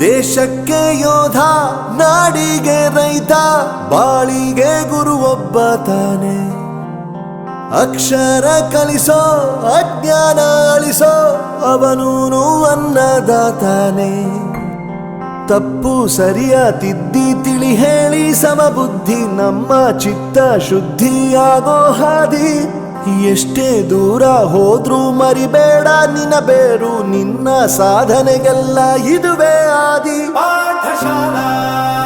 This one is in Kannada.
ದೇಶಕ್ಕೆ ಯೋಧ, ನಾಡಿಗೆ ರೈತ, ಬಾಳಿಗೆ ಗುರು ಒಬ್ಬ ತಾನೆ. ಅಕ್ಷರ ಕಲಿಸೋ, ಅಜ್ಞಾನ ಅಳಿಸೋ, ಅವನೂನು ಅನ್ನದಾತಾನೆ. ತಪ್ಪು ಸರಿಯ ತಿದ್ದಿ ತಿಳಿ ಹೇಳಿ ಸಮಬುದ್ಧಿ ನಮ್ಮ ಚಿತ್ತ ಶುದ್ಧಿಯಾಗೋ ಹಾದಿ. ಎಷ್ಟೇ ದೂರ ಹೋದ್ರೂ ಮರಿಬೇಡ ನಿನ್ನ ಬೇರು, ನಿನ್ನ ಸಾಧನೆಗೆಲ್ಲ ಇದುವೇ ಆದಿ. ಪಾಠಶಾಲಾ